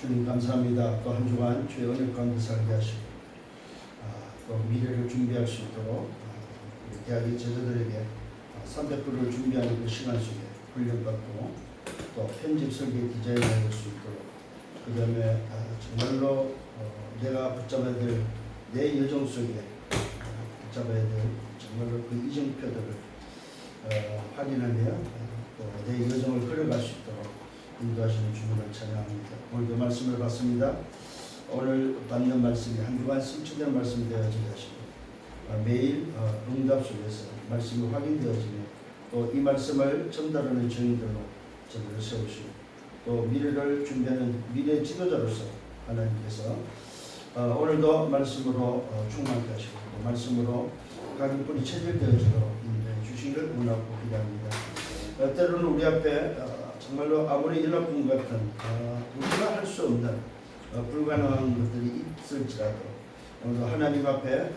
주님 감사합니다. 또 한 주간 주의 은혜 가운데 살게 하시고 또 미래를 준비할 수 있도록 우리 대학의 제자들에게 선대표를 준비하는 그 시간 속에 훈련받고 또 편집 설계 디자인할 수 있도록 그 다음에 정말로 내가 붙잡아야 될 내 여정 속에 붙잡아야 될 정말로 그 이정표들을 확인하며 또 내 여정을 걸어갈 수 있도록 인도하시는 주님을 찬양합니다. 오늘도 말씀을 받습니다. 오늘 받는 말씀이 한 주간 성취된 말씀이 되어지게 하시고 매일 응답 속에서 말씀이 확인되어지며 또 이 말씀을 전달하는 증인들로 저들을 세우시고 또 미래를 준비하는 미래 지도자로서 하나님께서 오늘도 말씀으로 충만케 하시고 또 말씀으로 가격분이 체질되어지도록 인도해 주시기를 원하고 기도합니다. 때로는 우리 앞에 정말로 아무리 연합군 같은 우리가 할 수 없는 불가능한 것들이 있을지라도 오늘도 하나님 앞에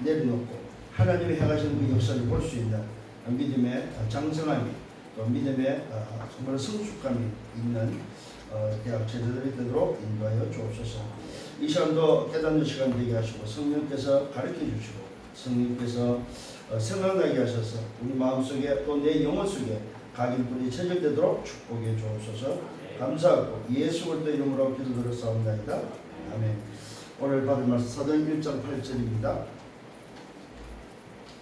내려놓고 하나님이 행하시는 그 역사를 볼 수 있는 믿음의 장성함이 또 믿음의 정말 성숙함이 있는 대학 제자들이 되도록 인도하여 주옵소서. 이 시간도 깨닫는 시간 되게 하시고 성령께서 가르쳐 주시고 성령께서 생각나게 하셔서 우리 마음속에 또 내 영혼 속에 각인뿐이 체질되도록 축복해 주옵소서. 감사하고 예수 그리스도 이름으로 기도드렸사옵나이다. 아멘. 오늘 받을 말씀 사도행 1장 8절입니다.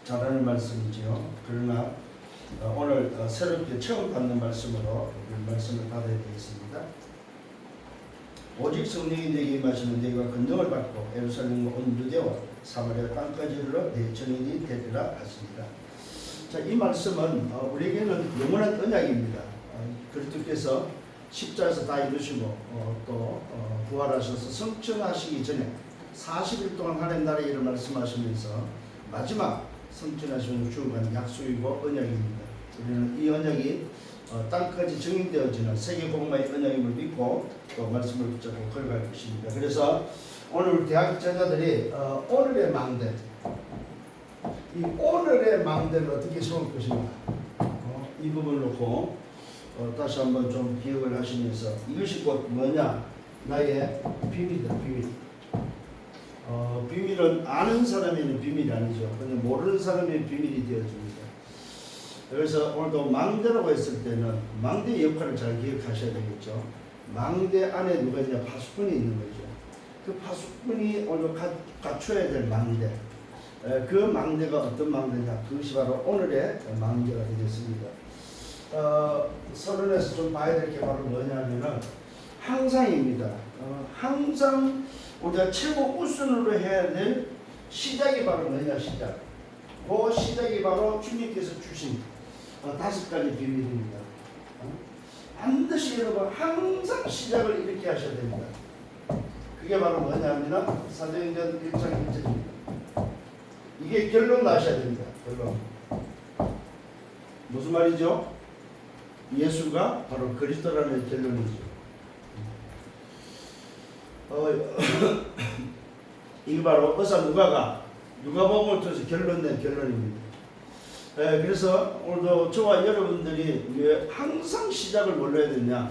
잘하는 말씀이지요. 그러나 오늘 새롭게 처음 받는 말씀으로 이 말씀을 받아야 되겠습니다. 오직 성령이 내게 임하시면 내가 권능을 받고 예루살렘과 온 유대와 사마리아 땅까지 이르러 내 증인이 되리라 하시니라. 자, 이 말씀은 우리에게는 영원한 언약입니다. 그리스도께서 십자에서 다 이루시고 또 부활하셔서 성천하시기 전에 40일 동안 하나님 나라의 일을 말씀하시면서 마지막 성천하시는 주간 약속이고 언약입니다. 우리는 이 언약이 땅까지 증인되어지는 세계복음화의 언약임을 믿고 또 말씀을 붙잡고 걸어갈 것입니다. 그래서 오늘 우리 대학 제자들이 오늘의 망대, 이 오늘의 망대를 어떻게 세울 것인가, 이 부분을 놓고 다시 한번 좀 기억을 하시면서 이것이 곧 뭐냐, 나의 비밀이다. 비밀. 비밀은 아는 사람에는 비밀이 아니죠. 그냥 모르는 사람의 비밀이 되어집니다. 그래서 오늘도 망대라고 했을 때는 망대의 역할을 잘 기억하셔야 되겠죠. 망대 안에 누가 있냐, 파수꾼이 있는 거죠. 그 파수꾼이 오늘 갖춰야 될 망대, 그 망대가 어떤 망대냐, 그것이 바로 오늘의 망대가 되겠습니다. 서론에서 좀 봐야 될 게 바로 뭐냐면은 항상입니다. 항상 우리가 최고 우선으로 해야 될 시작이 바로 뭐냐, 시작. 그 시작이 바로 주님께서 주신 5가지 비밀입니다. 반드시 여러분 항상 시작을 이렇게 하셔야 됩니다. 그게 바로 뭐냐면 사도행전 1장 1절입니다. 이게 결론 나셔야 됩니다. 결론. 무슨 말이죠? 예수가 바로 그리스도라는 결론이죠. 이게 바로 의사 누가복음을 통해서 결론낸 결론입니다. 그래서 오늘도 저와 여러분들이 왜 항상 시작을 뭘로 해야 되냐?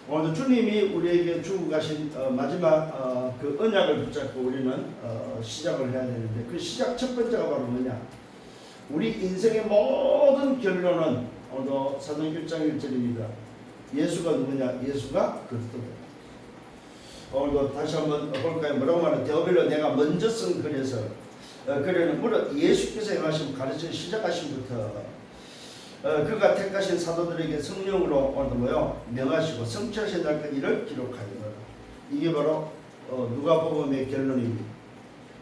오늘도 주님이 우리에게 주고 가신 마지막 그 언약을 붙잡고 우리는 시작을 해야 되는데 그 시작 첫 번째가 바로 뭐냐? 우리 인생의 모든 결론은 오늘도 사도행 1장 1절입니다. 예수가 누구냐? 예수가 그리스도다. 오늘도 다시 한번 볼까요? 뭐라고 말하냐? 데오빌로 내가 먼저 쓴 글에서 그래는 물론 예수께서 행하신 가르쳐 시작하신부터 그가 택하신 사도들에게 성령으로 오늘도 뭐요? 명하시고 성취하신 날까지 이를 기록하였노라. 이게 바로 누가복음의 결론입니다.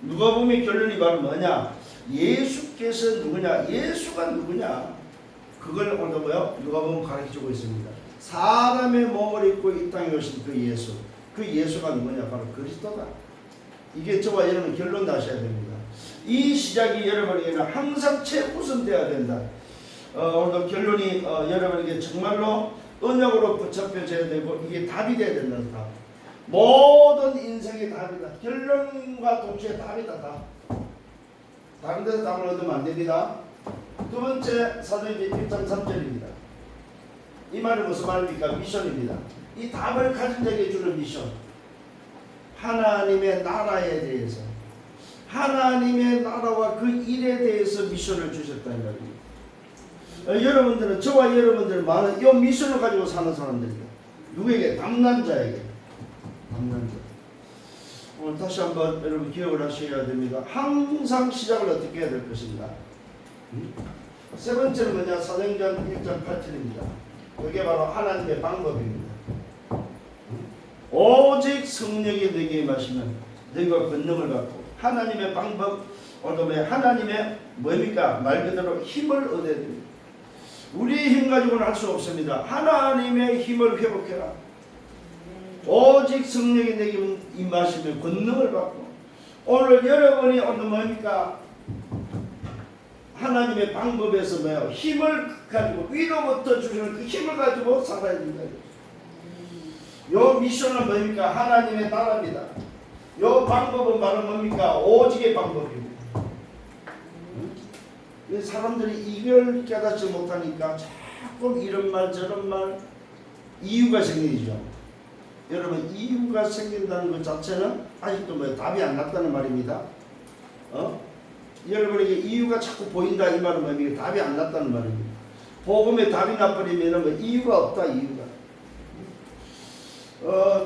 누가복음의 결론이 바로 뭐냐? 예수께서 누구냐? 예수가 누구냐? 그걸 오늘도 뭐요? 누가복음 가르쳐주고 있습니다. 사람의 몸을 입고 이 땅에 오신 그 예수, 그 예수가 누구냐? 바로 그리스도다. 이게 저와 여러분 결론 나셔야 됩니다. 이 시작이 여러분에게는 항상 최우선되어야 된다. 오늘도 결론이 여러분에게 정말로 언약으로 붙잡혀져야 되고 이게 답이 되어야 된다는 답. 모든 인생의 답이다. 결론과 동시에 답이다. 답. 다른 데서 답을 얻으면 안 됩니다. 두 번째 사도행전 1장 3절입니다. 이 말은 무슨 말입니까? 미션입니다. 이 답을 가진 자에게 주는 미션. 하나님의 나라에 대해서, 하나님의 나라와 그 일에 대해서 미션을 주셨다는 겁니다. 여러분들은, 저와 여러분들 많은 이 미션을 가지고 사는 사람들이에요. 누구에게? 담난자에게. 담난자. 오늘 다시 한번 여러분 기억을 하셔야 됩니다. 항상 시작을 어떻게 해야 될 것인가? 세 번째는 뭐냐? 사도행전 1장 8절입니다. 그게 바로 하나님의 방법입니다. 오직 성령이 너에게 임하시면 너희가 권능을 받고, 하나님의 방법, 오늘 하나님의 뭡니까? 말 그대로 힘을 얻어야 됩니다. 우리 힘 가지고는 할 수 없습니다. 하나님의 힘을 회복해라. 오직 성령이 내게 임하시면 권능을 받고, 오늘 여러분이 오늘 뭡니까? 하나님의 방법에서 뭐예요? 힘을 가지고, 위로부터 주시는 그 힘을 가지고 살아야 된다. 요 미션은 뭡니까? 하나님의 나라입니다. 요 방법은 바로 뭡니까? 오직의 방법입니다. 사람들이 이걸 깨닫지 못하니까 자꾸 이런 말 저런 말, 이유가 생기죠. 여러분, 이유가 생긴다는 것 자체는 아직도 뭐 답이 안 났다는 말입니다. 여러분에게 이유가 자꾸 보인다 이 말은 뭡니까? 답이 안 났다는 말입니다. 복음에 답이 나버리면 뭐 이유가 없다, 이유가.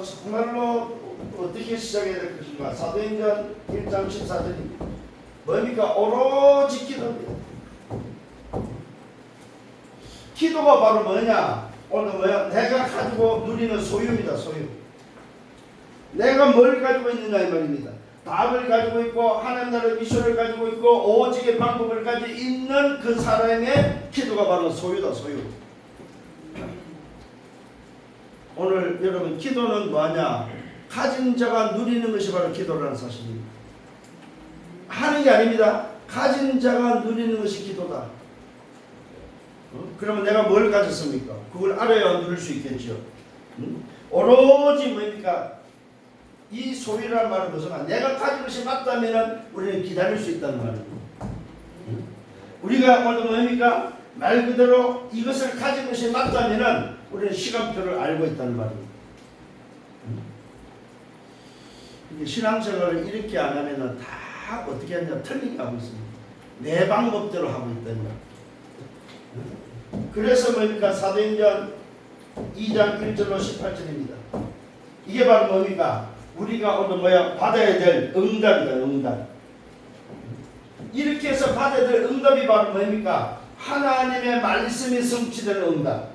정말로 어떻게 시작해야 될 것인가? 사도행전 1장 14절입니다. 뭡니까? 오로지 기도입니다. 기도가 바로 뭐냐? 오늘 뭐야? 내가 가지고 누리는 소유입니다. 소유. 내가 뭘 가지고 있느냐 이 말입니다. 답을 가지고 있고, 하나님 나라의 미션을 가지고 있고, 오직의 방법을 가지고 있는 그 사람의 기도가 바로 소유다. 소유. 오늘 여러분, 기도는 뭐하냐? 가진 자가 누리는 것이 바로 기도라는 사실입니다. 하는 게 아닙니다. 가진 자가 누리는 것이 기도다. 그러면 내가 뭘 가졌습니까? 그걸 알아야 누릴 수 있겠죠. 오로지 뭡니까? 이 소유라는 말은 무슨, 내가 가진 것이 맞다면 우리는 기다릴 수 있다는 말입니다. 우리가 오늘 뭡니까? 말 그대로 이것을 가진 것이 맞다면 우리는 시간표를 알고 있다는 말입니다. 신앙생활을 이렇게 안 하면 다 어떻게 하냐? 틀리게 하고 있습니다. 내 방법대로 하고 있다는 말입니다. 그래서 뭡니까? 사도행전 2장 1절로 18절입니다. 이게 바로 뭡니까? 우리가 오늘 뭐야? 받아야 될 응답이다. 응답. 이렇게 해서 받아야 될 응답이 바로 뭡니까? 하나님의 말씀이 성취되는 응답.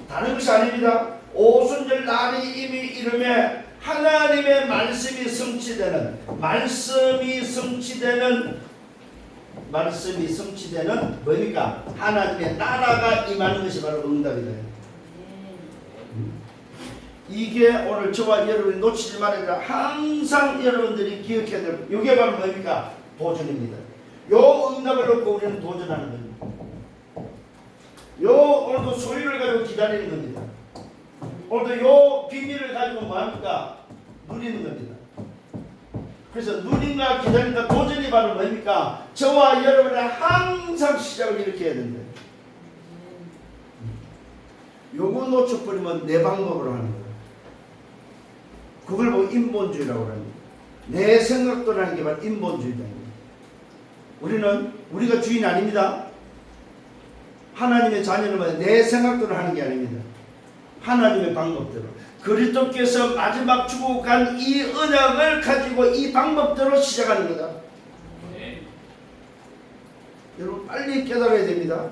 다른 것이 아닙니다. 오순절 날이 이미 이름에 하나님의 말씀이 성취되는, 말씀이 성취되는 뭡니까? 하나님의 나라가 임하는 것이 바로 응답이다. 이게 오늘 저와 여러분이 놓치지 말아야 항상 여러분들이 기억해야 될, 이게 바로 뭡니까? 도전입니다. 요 응답을 놓고 우리는 도전하는 겁니다. 요 오늘도 소유를 가지고 기다리는 겁니다. 오늘도 요 비밀을 가지고 뭐합니까? 누리는 겁니다. 그래서 누린다, 기다린다, 도전이 바로 뭡니까? 저와 여러분이 항상 시작을 이렇게 해야 된다. 요거 놓쳐버리면 내 방법으로 하는 거예요. 그걸 보고 인본주의라고 합니다. 내 생각대로 하는 게 바로 인본주의다. 우리가 주인 아닙니다. 하나님의 자녀는 내 생각대로 하는 게 아닙니다. 하나님의 방법대로. 그리스도께서 마지막 주고 간 이 언약을 가지고 이 방법대로 시작하는 거다. 네. 여러분 빨리 깨달아야 됩니다.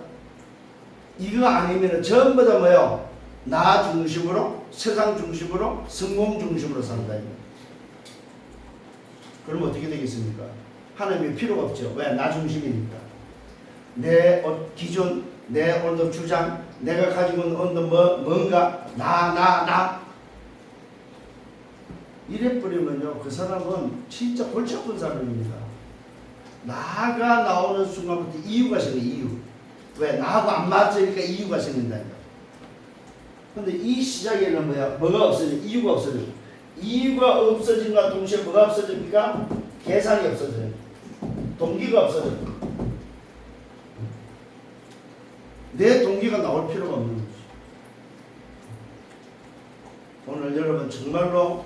이거 아니면 전부 다 뭐요? 나 중심으로, 세상 중심으로, 성공 중심으로 산다. 그럼 어떻게 되겠습니까? 하나님이 필요가 없죠. 왜? 나 중심이니까. 내 기준, 내 오늘 주장, 내가 가지고 있는 뭔가 나 이래버리면요, 그 사람은 진짜 골치 아픈 사람입니다. 나가 나오는 순간부터 이유가 생겨. 이유. 왜? 나하고 안 맞으니까 이유가 생긴다니까. 근데 이 시작에는 뭐가 없어져? 이유가 없어져. 이유가 없어진과 동시에 뭐가 없어집니까? 계산이 없어져요. 동기가 없어져요. 내 동기가 나올 필요가 없는 거죠. 오늘 여러분 정말로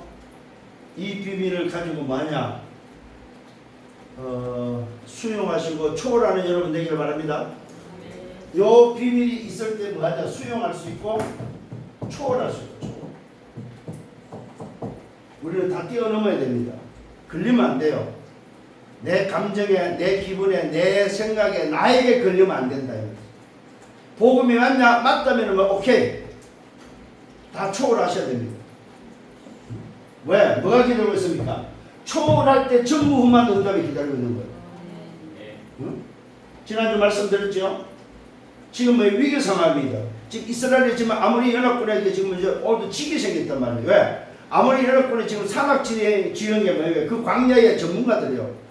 이 비밀을 가지고 만약 수용하시고 초월하는 여러분 되기를 바랍니다. 요 비밀이 있을 때 뭐하냐? 수용할 수 있고 초월할 수 있고 초월. 우리는 다 뛰어넘어야 됩니다. 걸리면 안 돼요. 내 감정에, 내 기분에, 내 생각에, 나에게 걸리면 안 된다. 복음이 맞냐? 맞다면 뭐 오케이. 다 초월하셔야 됩니다. 왜? 뭐가 기다리고 있습니까? 초월할 때 전무후무한 응답이 기다리고 있는 거예요. 응? 지난주 말씀드렸죠? 지금 뭐 위기 상황입니다. 지금 이스라엘이 지금 아모리 연합군에게 지금 이제 오늘도 지기 생겼단 말이에요. 왜? 아모리 연합군이 지금 사막 지형에 뭐예요? 그 광야의 전문가들이요.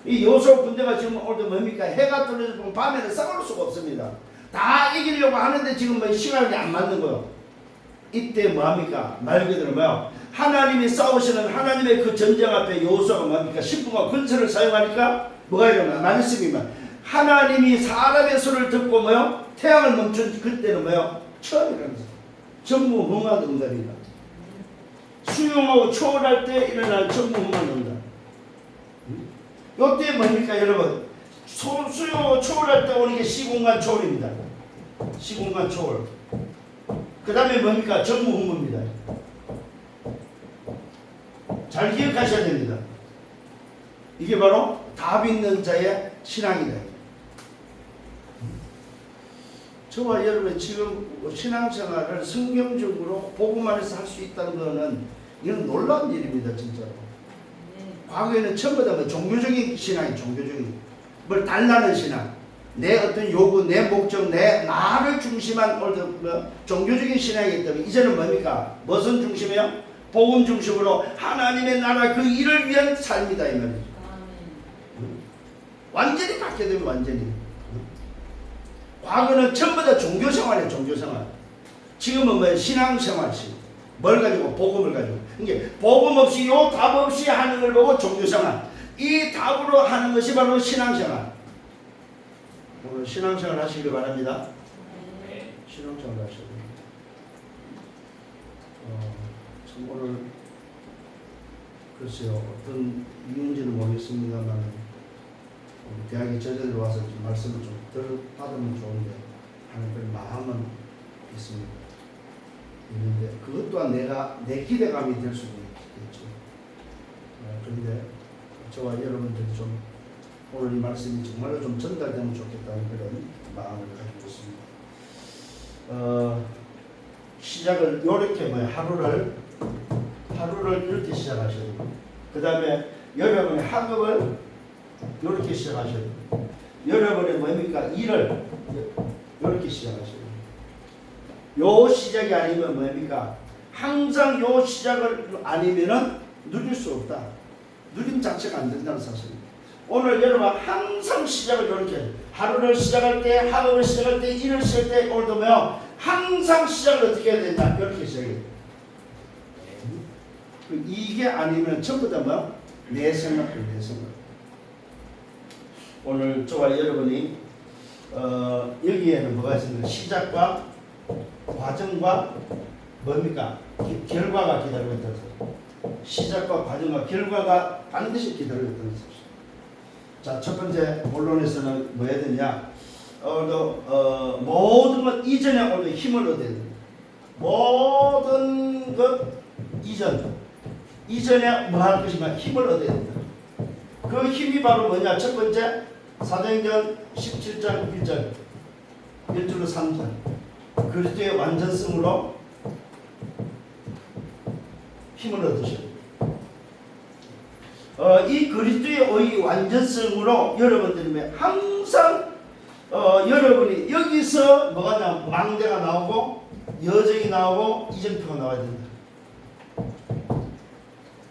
이 요소 군대가 지금 오늘도 뭡니까? 해가 떨어지고 밤에는 싸울 수가 없습니다. 다 이기려고 하는데 지금 뭐 시간이 안 맞는 거예요. 이때 뭐합니까? 말 그대로 뭐요? 하나님이 싸우시는 하나님의 그 전쟁 앞에 요소가 뭡니까? 신부가 근처를 사용하니까 뭐가 일어나? 말씀이면 하나님이 사람의 소리를 듣고 뭐요? 태양을 멈춘 그때는 뭐요? 처음 일어나는 거예요. 전무후무한 응답이다. 수용하고 초월할 때 일어나는 전무후무한 응답. 이때 뭡니까 여러분? 수용하고 초월할 때 오는 게 시공간 초월입니다. 시공간 초월. 그 다음에 뭡니까? 전무후무입니다. 잘 기억하셔야 됩니다. 이게 바로 답 있는 자의 신앙이다. 저와 여러분 지금 신앙생활을 성경적으로 복음 안에서 할 수 있다는 것은 이건 놀라운 일입니다. 진짜로. 과거에는 전부 다 종교적인 신앙이 종교적인 뭘 달라는 신앙, 내 어떤 요구, 내 목적, 내 나를 중심한 종교적인 신앙이기 때문에 이제는 뭡니까? 무슨 중심이에요? 복음 중심으로 하나님의 나라 그 일을 위한 삶이다 이 말이죠. 완전히 바뀌게 되면 완전히. 과거는 전부 다 종교생활이에요. 종교생활. 지금은 뭐 신앙생활식. 뭘 가지고? 복음을 가지고. 이게 복음 없이 요 답 없이 하는 걸 보고 종교생활. 이 답으로 하는 것이 바로 신앙생활. 오늘 신앙생활 하시길 바랍니다. 신앙생활 하셔야 됩니다. 참 오늘 글쎄요 어떤 이유인지는 모르겠습니다만 우리 대학의 제자들 와서 좀 말씀을 좀 덜 받으면 좋은데 하는 그런 마음은 있는데 그것 또한 내 기대감이 될 수도 있겠죠. 그런데 저와 여러분들이 좀 오늘 이 말씀이 정말로 좀 전달되면 좋겠다는 그런 마음을 가지고 있습니다. 시작을 요렇게 하루를 이렇게 시작하셔야 됩니다. 그 다음에 여러분의 학업을 이렇게 시작하셔야 됩니다. 여러분의 뭡니까? 일을 이렇게 시작하셔야 됩니다. 요 시작이 아니면 뭡니까? 항상 요 시작을 아니면은 누릴 수 없다. 누림 자체가 안 된다는 사실입니다. 오늘 여러분 항상 시작을 이렇게 하루를 시작할 때, 학업을 시작할 때, 일을 시작할 때 오늘도 뭐요? 항상 시작을 어떻게 해야 된다? 이렇게 시작해야 돼요. 이게 아니면 전부 다 뭐? 내 생각. 오늘 저와 여러분이 여기에는 뭐가 있습니까? 시작과 과정과 뭡니까? 결과가 기다리고 있다는 사실. 시작과 과정과 결과가 반드시 기다리고 있다는 사실. 자, 첫 번째 본론에서는 뭐 해야 되냐? 모든 것 이전에 오늘 힘을 얻어야 됩니다. 모든 것 이전에 뭐 할 것인가? 힘을 얻어야 된다. 그 힘이 바로 뭐냐? 첫 번째 사도행전 17장 1절 1절로 3절 그리스도의 완전성으로 힘을 얻으셔야 됩니다. 이 그리스도의 완전성으로 여러분들이 항상 여러분이 여기서 뭐가 나오고 망대가 나오고 여정이 나오고 이정표가 나와야 된다.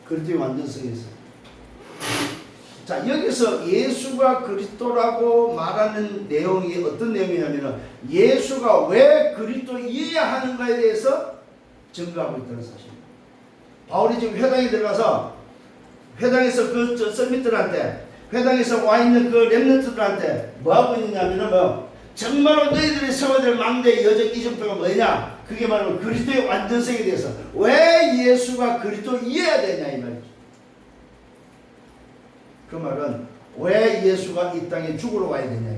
그리스도의 완전성에서. 자, 여기서 예수가 그리스도라고 말하는 내용이 어떤 내용이냐면 예수가 왜 그리스도이어야 하는가에 대해서 증거하고 있다는 사실입니다. 바울이 지금 회당에 들어가서 회당에서 그 서밋들한테 회당에서 와 있는 그 렘넌트들한테 뭐 하고 있느냐면 정말로 너희들이 세워야 될 망대의 여정 이정표가 뭐냐? 그게 바로 그리스도의 완전성에 대해서 왜 예수가 그리스도이어야 되냐 이 말이죠. 그 말은 왜 예수가 이 땅에 죽으러 와야 되냐,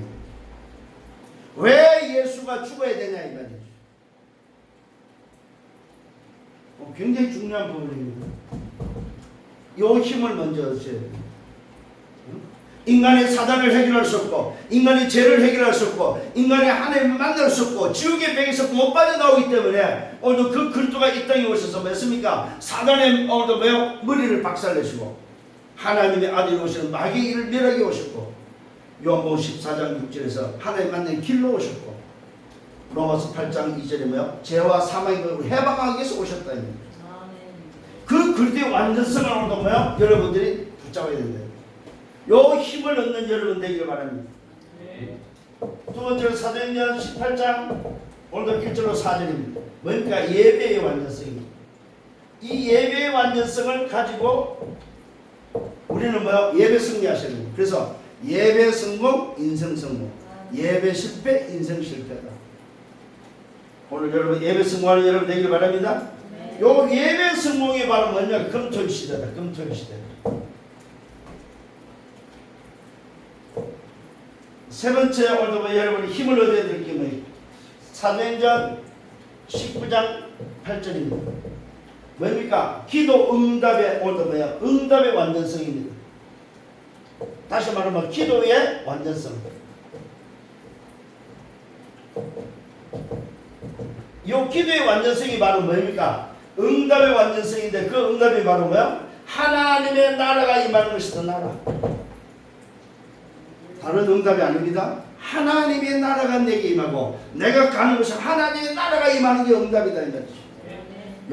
왜 예수가 죽어야 되냐 이 말이죠. 굉장히 중요한 부분입니다. 이 힘을 먼저 얻으셔야 돼요. 인간의 사단을 해결할 수 없고, 인간의 죄를 해결할 수 없고, 인간의 하나님을 만날 수 없고, 지옥의 벽에서 못 빠져나오기 때문에 오늘도 그 그리스도가 이 땅에 오셔서 뭐였습니까? 사단의 오늘도 뭐요? 머리를 박살내시고, 하나님의 아들이 오시는 마귀의 일을 멸하게 오셨고, 요한복음 14장 6절에서 하나님 만난 길로 오셨고, 로마서 8장 2절에 뭐요? 죄와 사망의 법을 해방하기 위해서 오셨다는 거예요. 그 그리스도의 완전성을 오늘도 뭐요? 여러분들이 붙잡아야 된다. 요 힘을 얻는 여러분 되기를 바랍니다. 두 번째로 사도행전 18장 오늘도 1절로 4절입니다. 뭡니까? 예배의 완전성입니다. 이 예배의 완전성을 가지고 우리는 뭐야? 예배 승리하셔야 됩니다. 그래서 예배 성공, 인생 성공. 예배 실패, 인생 실패다. 오늘 여러분 예배 성공하는 여러분 되기를 바랍니다. 요 예배 성공이 바로 뭐냐? 금토일 시대다. 금토일 시대. 세 번째 오늘도 여러분이 힘을 얻어야 될 게 뭐예요? 사도행전 19장 8절입니다. 뭡니까? 기도 응답의 오늘도 뭐야? 응답의 완전성입니다. 다시 말하면 기도의 완전성. 이 기도의 완전성이 바로 뭡니까? 응답의 완전성인데 그 응답이 바로 뭐야? 하나님의 나라가 임하는 것이다. 나라. 다른 응답이 아닙니다. 하나님의 나라가 내게 임하고 내가 가는 곳에 하나님의 나라가 임하는 게 응답이다.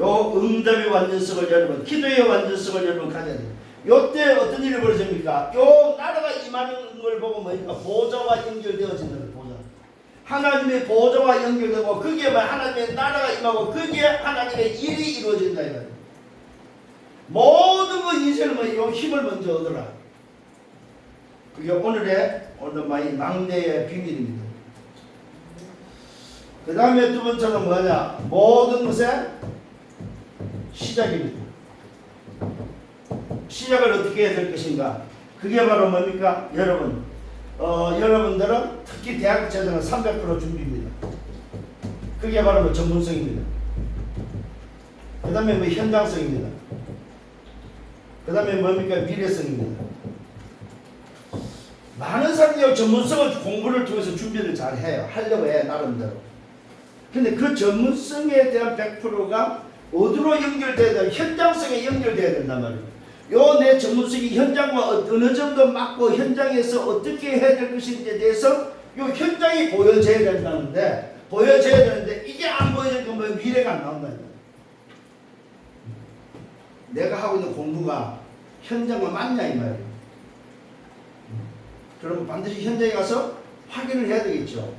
요 응답의 완전성을 여러분, 기도의 완전성을 여러분 가져야 돼요. 요때 어떤 일이 벌어집니까? 요 나라가 임하는 걸 보고 뭐니까 보좌와 연결되어지는 거예요. 보좌. 하나님의 보좌와 연결되고 그게 하나님의 나라가 임하고 그게 하나님의 일이 이루어진다. 모든 거 인생은 요 힘을 먼저 얻어라. 그게 오늘의 망대의 비밀입니다. 그 다음에 두 번째는 뭐냐? 모든 것의 시작입니다. 시작을 어떻게 해야 될 것인가? 그게 바로 뭡니까? 여러분들은 특히 대학 제도는 300% 준비입니다. 그게 바로 전문성입니다. 그 다음에 현장성입니다. 그 다음에 뭡니까? 미래성입니다. 많은 사람들이 전문성을 공부를 통해서 준비를 잘 해요. 하려고 해, 나름대로. 근데 그 전문성에 대한 100%가 어디로 연결돼야 되나? 현장성에 연결돼야 된단 말이에요. 요 내 전문성이 현장과 어느 정도 맞고 현장에서 어떻게 해야 될 것인지에 대해서 요 현장이 보여져야 된다는데, 이게 안 보여지면 미래가 안 나온다. 내가 하고 있는 공부가 현장과 맞냐 이 말이에요. 그러면 반드시 현장에 가서 확인을 해야 되겠죠.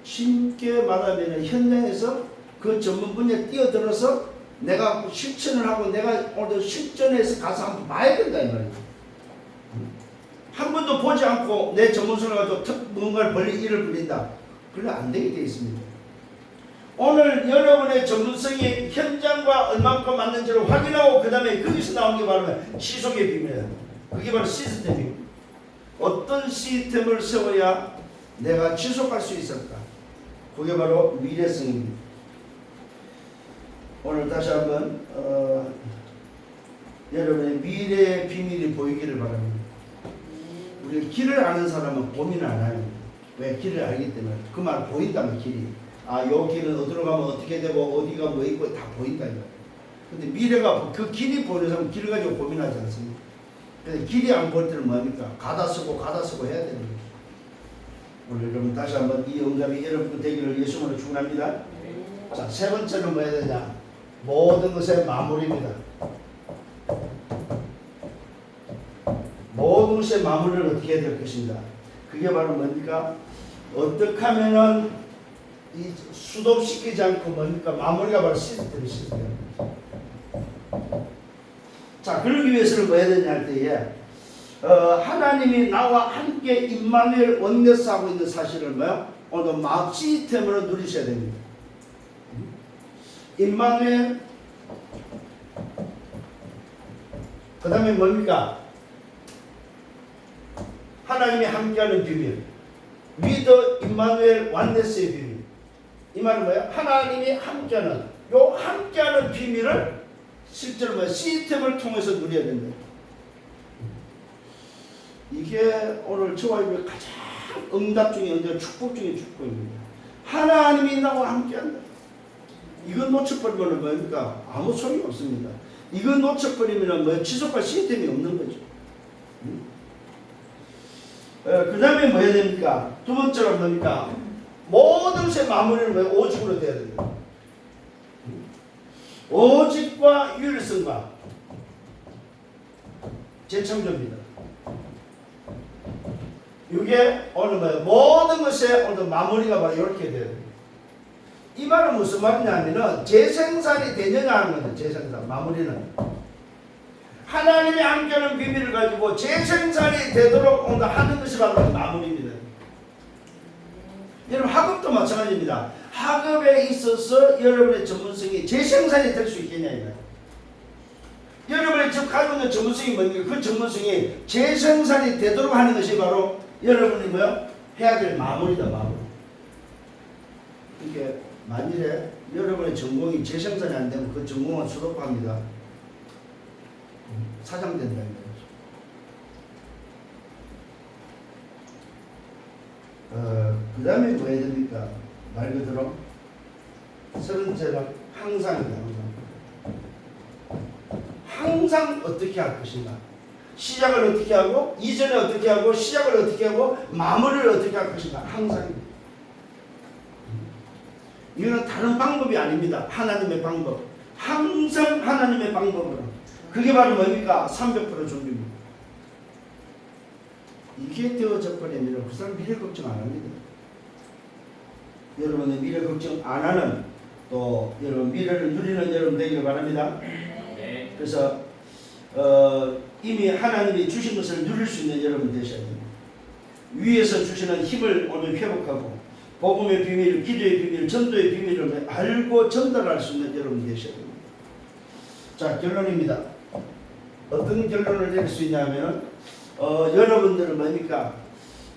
쉽게 말하면 현장에서 그 전문 분야에 뛰어들어서 내가 실천을 하고 내가 오늘 실전에서 가서 한번 봐야 된다 이 말이에요. 한 번도 보지 않고 내 전문성을 가지고 뭔가를 일을 벌린다. 그러면 안 되게 되어 있습니다. 오늘 여러분의 전문성이 현장과 얼마큼 맞는지를 확인하고 그 다음에 거기서 나온 게 바로 지속의 비밀이에요. 그게 바로 시스템입니다. 어떤 시스템을 세워야 내가 지속할 수 있을까? 그게 바로 미래성입니다. 오늘 다시 한번 여러분의 미래의 비밀이 보이기를 바랍니다. 우리 길을 아는 사람은 고민을 안 해요. 왜? 길을 알기 때문에. 그 말 보인다면 길이. 요 길은 어디로 가면 어떻게 되고 어디가 뭐 있고 다 보인다. 근데 미래가 그 길이 보이는 사람은 길 가지고 고민하지 않습니다. 근데 길이 안 보일 때는 뭡니까? 가다 쓰고 해야 되는 거죠. 오늘 여러분 다시 한번 이 응답이 여러분 되기를 예수님으로 축원합니다. 자, 세 번째는 뭐 해야 되냐? 모든 것의 마무리입니다. 모든 것의 마무리를 어떻게 해야 될 것인가? 그게 바로 뭡니까? 어떻게 하면은 이 수독시키지 않고 뭡니까? 마무리가 바로 시스템. 자, 그러기 위해서는 뭐 해야 되냐 할 때에 하나님이 나와 함께 임마누엘 원네스 하고 있는 사실을 뭐야? 오늘 마음 시스템으로 누리셔야 됩니다. 임마누엘, 그 다음에 뭡니까? 하나님이 함께하는 비밀. 위더 임마누엘 완네스의 비밀. 이 말은 뭐야? 하나님이 함께하는, 요 함께하는 비밀을 실제로 뭐야? 시스템을 통해서 누려야 된다. 이게 오늘 저와 여러분의 가장 응답 중에 응답, 축복 중에 축복입니다. 하나님이 나와 함께한다. 이건 놓쳐버리면 뭡니까? 아무 소용이 없습니다. 이건 놓쳐버리면 뭐 지속할 시스템이 없는 거죠. 그 다음에 뭐 해야 됩니까? 두 번째로 뭡니까? 모든 것의 마무리는 왜 오직으로 돼야 됩니다. 오직과 유일성과 재창조입니다. 이게 오늘 뭐예요? 모든 것의 오늘 마무리가 바로 이렇게 돼야 됩니다. 이 말은 무슨 말이냐면은 재생산이 되느냐 하는 거죠. 재생산 마무리는 하나님이 함께하는 비밀을 가지고 재생산이 되도록 오늘 하는 것이 바로 마무리입니다. 여러분 학업도 마찬가지입니다. 학업에 있어서 여러분의 전문성이 재생산이 될 수 있겠냐 이거예요. 여러분의 지금 가지고 있는 전문성이 뭡니까? 그 전문성이 재생산이 되도록 하는 것이 바로 여러분이 뭐야? 해야 될 마무리다. 마무리. 이게 만일에 여러분의 전공이 재생산이 안 되면 그 전공은 수록합니다. 사장된다는 거죠. 그 다음에 뭐 해야 됩니까? 말 그대로 30제는 항상이다. 항상 어떻게 할 것인가? 시작을 어떻게 하고 이전에 어떻게 하고 시작을 어떻게 하고 마무리를 어떻게 할 것인가? 항상입니다. 이거는 다른 방법이 아닙니다. 하나님의 방법. 항상 하나님의 방법으로. 그게 바로 뭡니까? 300% 준비입니다. 이게 되어져 버리면 그 사람 미래 걱정 안 합니다. 여러분의 미래 걱정 안 하는 또 여러분 미래를 누리는 여러분 되기를 바랍니다. 네. 그래서 이미 하나님이 주신 것을 누릴 수 있는 여러분 되셔야 됩니다. 위에서 주시는 힘을 오늘 회복하고 복음의 비밀, 기도의 비밀, 전도의 비밀을 알고 전달할 수 있는 여러분 되셔야 됩니다. 자, 결론입니다. 어떤 결론을 내릴 수 있냐면 여러분들은 뭡니까?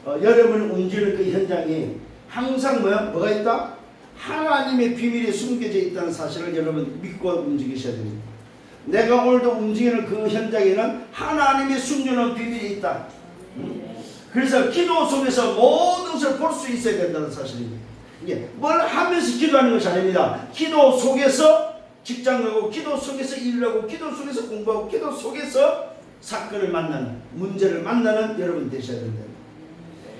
여러분을 움직이는 그 현장이 항상 뭐가 있다? 하나님의 비밀이 숨겨져 있다는 사실을 여러분 믿고 움직이셔야 됩니다. 내가 오늘도 움직이는 그 현장에는 하나님의 숨겨놓은 비밀이 있다. 그래서 기도 속에서 모든 것을 볼 수 있어야 된다는 사실입니다. 이게 뭘 하면서 기도하는 것이 아닙니다. 기도 속에서 직장 가고, 기도 속에서 일을 하고, 기도 속에서 공부하고, 기도 속에서 사건을 만나는, 문제를 만나는 여러분 되셔야 된다.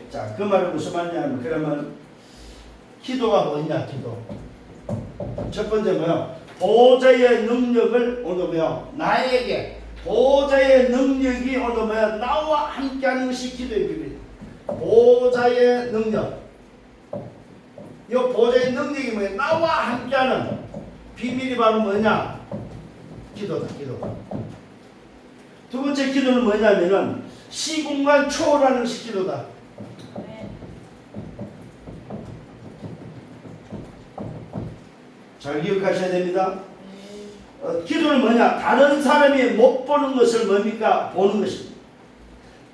자, 그 말은 무슨 말이냐면, 그러면 기도가 뭐냐, 기도. 첫 번째 뭐요? 보좌의 능력을 오늘 뭐요? 나에게 보좌의 능력이 오늘 뭐요? 나와 함께하는 것이 기도의 비밀. 보좌의 능력. 이 보좌의 능력이 뭐예요? 나와 함께하는 비밀이 바로 뭐냐? 기도다, 기도. 두 번째 기도는 뭐냐면은 시공간 초월하는 것이 기도다. 잘 기억하셔야 됩니다. 기도는 뭐냐? 다른 사람이 못 보는 것을 뭡니까? 보는 것입니다.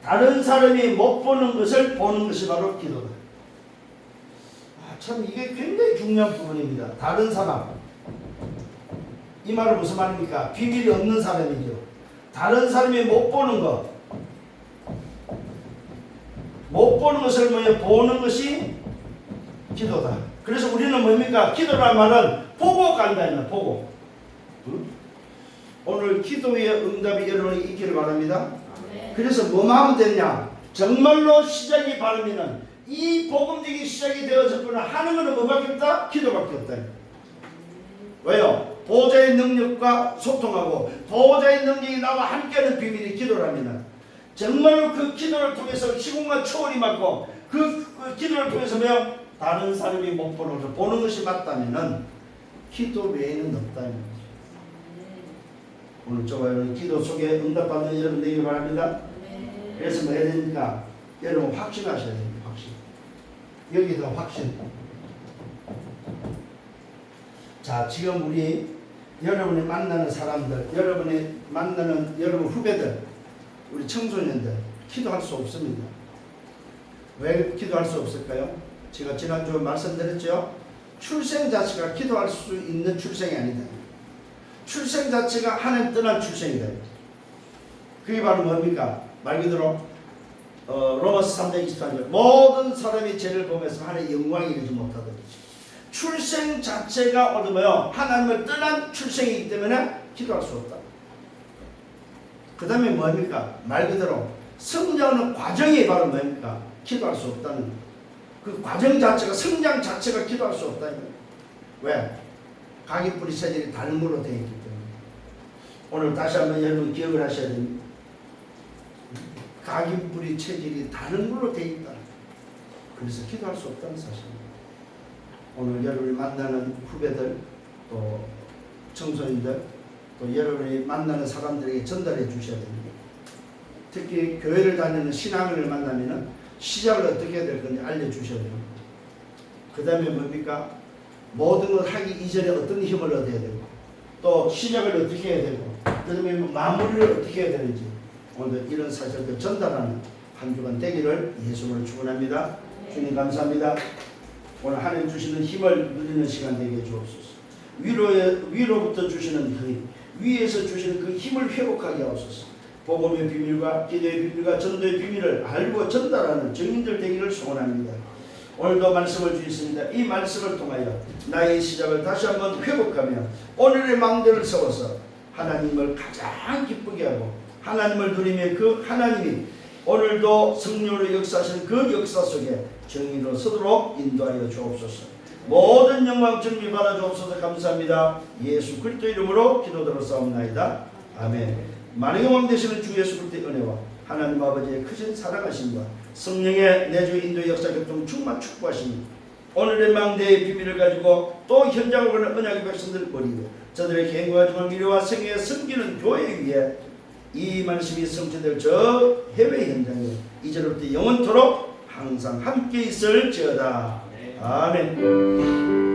다른 사람이 못 보는 것을 보는 것이 바로 기도다. 참 이게 굉장히 중요한 부분입니다. 다른 사람. 이 말은 무슨 말입니까? 비밀이 없는 사람이죠. 다른 사람이 못 보는 것. 못 보는 것을 뭐예요? 보는 것이 기도다. 그래서 우리는 뭡니까? 기도란 말은 보고 간다는 보고. 오늘 기도의 응답이 여러분이 있기를 바랍니다. 그래서 뭐만 하면 되냐? 정말로 시작이 바르면은 이 복음적인 시작이 되어졌구나 하는 것은 뭐밖에 없다? 기도밖에 없다. 왜요? 보좌의 능력과 소통하고 보좌의 능력이 나와 함께하는 비밀이 기도랍니다. 정말로 그 기도를 통해서 시공간 초월이 맞고 그 기도를 통해서 뭐요? 다른 사람이 못 보는 것을 보는 것이 맞다면은 기도 외에는 없다는 거죠. 오늘 저와 기도 속에 응답받는 여러분 되기를 바랍니다. 그래서 뭐 해야 됩니까? 여러분 확신하셔야 됩니다. 확신. 여기서 확신. 자, 지금 우리 여러분이 만나는 사람들, 여러분이 만나는 여러분 후배들, 우리 청소년들 기도할 수 없습니다. 왜 기도할 수 없을까요? 제가 지난주 말씀드렸죠. 출생 자체가 기도할 수 있는 출생이 아니다. 출생 자체가 하나님 떠난 출생이다. 그게 바로 뭡니까? 말 그대로 로마서 3장 23절 모든 사람이 죄를 범해서 하나님의 영광에 이르지 못하더니 출생 자체가 어두워요. 하나님을 떠난 출생이기 때문에 기도할 수 없다. 그 다음에 뭡니까? 말 그대로 성장하는 과정이 바로 뭡니까? 기도할 수 없다는 그 과정 자체가 성장 자체가 기도할 수 없다는 거예요. 왜? 각기 뿌리 체질이 다른 걸로 되어 있기 때문에. 오늘 다시 한번 여러분 기억을 하셔야 됩니다. 각기 뿌리 체질이 다른 걸로 되어 있다. 그래서 기도할 수 없다는 사실입니다. 오늘 여러분이 만나는 후배들, 또 청소년들, 또 여러분이 만나는 사람들에게 전달해 주셔야 됩니다. 특히 교회를 다니는 신앙을 만나면 시작을 어떻게 해야 될 건지 알려주셔야 됩니다. 그 다음에 뭡니까? 모든 걸 하기 이전에 어떤 힘을 얻어야 되고, 또 시작을 어떻게 해야 되고, 그 다음에 마무리를 어떻게 해야 되는지 오늘 이런 사실들 전달하는 한 주간 되기를 예수님으로 축원합니다. 주님 감사합니다. 오늘 하나님 주시는 힘을 누리는 시간 되게 주옵소서. 위로부터 주시는 힘, 위에서 주시는 그 힘을 회복하게 하옵소서. 복음의 비밀과 기도의 비밀과 전도의 비밀을 알고 전달하는 증인들 되기를 소원합니다. 오늘도 말씀을 주셨습니다. 이 말씀을 통하여 나의 시작을 다시 한번 회복하며 오늘의 망대를 세워서 하나님을 가장 기쁘게 하고 하나님을 누리며 그 하나님이 오늘도 성령으로 역사하시는 그 역사 속에 정의로 서도록 인도하여 주옵소서. 모든 영광 정리 받아 주옵소서. 감사합니다. 예수 그리스도 이름으로 기도드렸사옵나이다. 아멘. 만왕의 왕 되시는 주 예수 그리스도의 은혜와 하나님 아버지의 크신 사랑하심과 성령의 내주 인도 역사 교통 충만 축복하심이 오늘의 망대의 비밀을 가지고 또 현장을 보는 언약의 백성들 머리고 저들의 개인과 중앙 미래와 생애에 섬기는 교회 위에 이 말씀이 성취될 저 해외 현장에 이제로부터 영원토록 항상 함께 있을지어다. 아멘.